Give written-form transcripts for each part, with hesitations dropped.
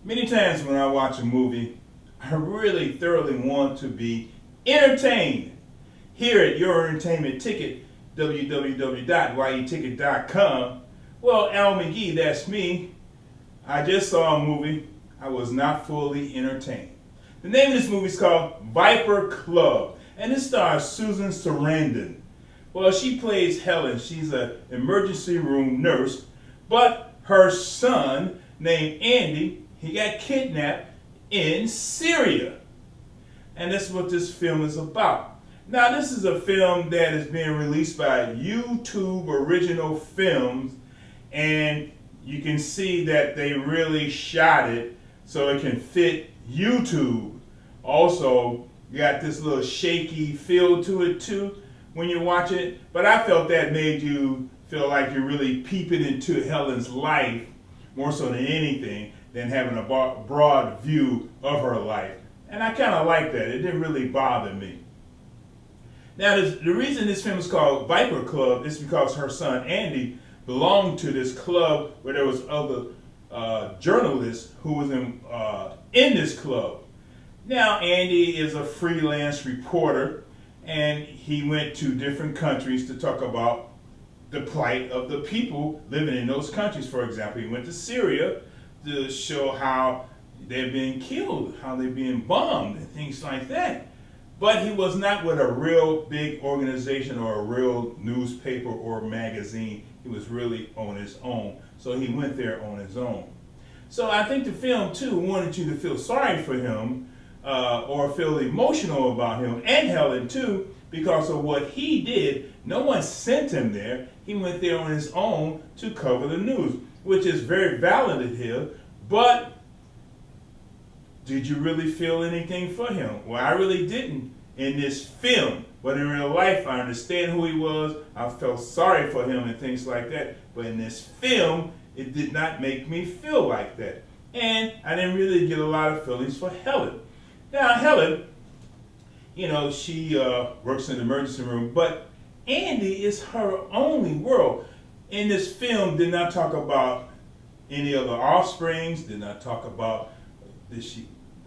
Many times when I watch a movie, I really thoroughly want to be entertained. Here at Your Entertainment Ticket, www.yeticket.com, well, Al McGee, that's me. I just saw a movie. I was not fully entertained. The name of this movie is called Viper Club, and it stars Susan Sarandon. Well, she plays Helen. She's an emergency room nurse, but her son, named Andy, he got kidnapped in Syria. And that's what this film is about. Now, this is a film that is being released by YouTube Original Films, and you can see that they really shot it so it can fit YouTube. Also, you got this little shaky feel to it too when you watch it, but I felt that made you feel like you're really peeping into Helen's life more so than anything, than having a broad view of her life. And I kind of like that. It didn't really bother me. Now, the reason this film is called Viper Club is because her son Andy belonged to this club where there was other journalists who was in this club. Now, Andy is a freelance reporter, and he went to different countries to talk about the plight of the people living in those countries. For example, he went to Syria to show how they're being killed, how they're being bombed, and things like that. But he was not with a real big organization or a real newspaper or magazine. He was really on his own. So he went there on his own. So I think the film, too, wanted you to feel sorry for him or feel emotional about him, and Helen, too, because of what he did. No one sent him there. He went there on his own to cover the news, which is very valid of him. But did you really feel anything for him? Well, I really didn't in this film. But in real life, I understand who he was. I felt sorry for him and things like that. But in this film, it did not make me feel like that. And I didn't really get a lot of feelings for Helen. Now, Helen, you know, she works in the emergency room, but Andy is her only world. In this film, did not talk about any other offsprings, did not talk about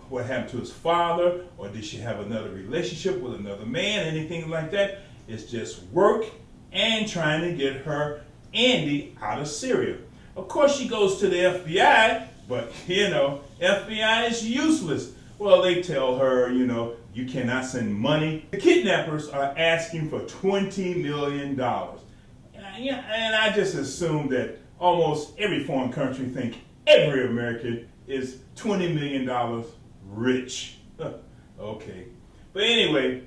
what happened to his father, or did she have another relationship with another man, anything like that. It's just work and trying to get her Andy out of Syria. Of course, she goes to the FBI, but you know, FBI is useless. Well, they tell her, you know, you cannot send money. The kidnappers are asking for $20 million. And I just assume that almost every foreign country think every American is $20 million rich. Okay. But anyway,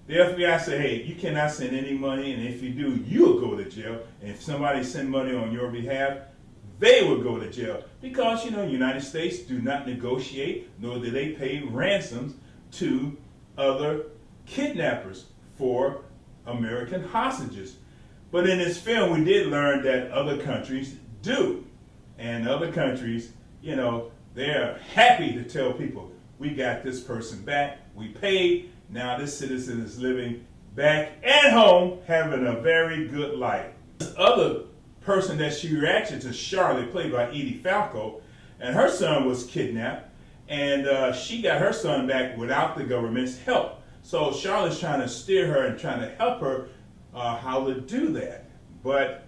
the FBI said, hey, you cannot send any money, and if you do, you'll go to jail. And if somebody send money on your behalf, they will go to jail. Because, you know, United States do not negotiate, nor do they pay ransoms to other kidnappers for American hostages. But in this film, we did learn that other countries do. And other countries, you know, they're happy to tell people, we got this person back, we paid, now this citizen is living back at home, having a very good life. This other person that she reacted to, Charlotte, played by Edie Falco, and her son was kidnapped, and she got her son back without the government's help. So Charlotte's trying to steer her and trying to help her how to do that, but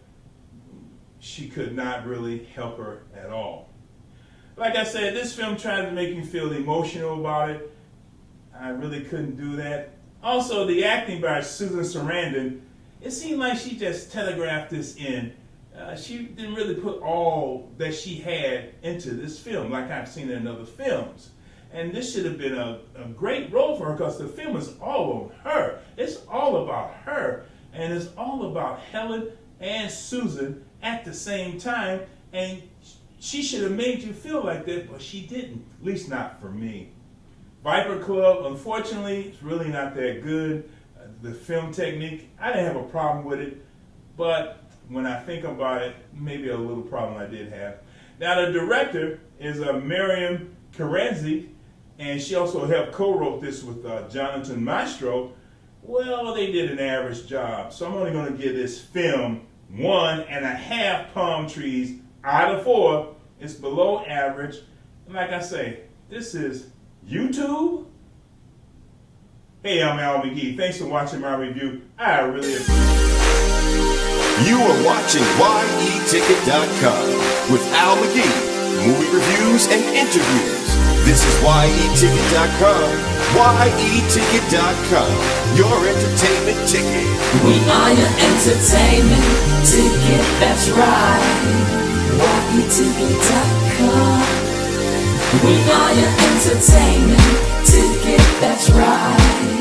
she could not really help her at all. Like I said, this film tried to make me feel emotional about it. I really couldn't do that. Also, the acting by Susan Sarandon, it seemed like she just telegraphed this in. She didn't really put all that she had into this film like I've seen in other films. And this should have been a great role for her because the film is all on her. It's all about her. And it's all about Helen and Susan at the same time. And she should have made you feel like that, but she didn't, at least not for me. Viper Club, unfortunately, it's really not that good. The film technique, I didn't have a problem with it, but when I think about it, maybe a little problem I did have. Now, the director is Maryam Keshavarz, and she also helped co-wrote this with Jonathan Mastro. Well, they did an average job, so I'm only going to give this film 1.5 palm trees out of 4. It's below average. And like I say, this is YouTube. Hey, I'm Al McGee. Thanks for watching my review. I really appreciate it. You are watching YETicket.com with Al McGee. Movie reviews and interviews. This is YETicket.com. YETicket.com. Your entertainment ticket. We are your entertainment ticket, that's right. YETicket.com. We are your entertainment ticket, that's right.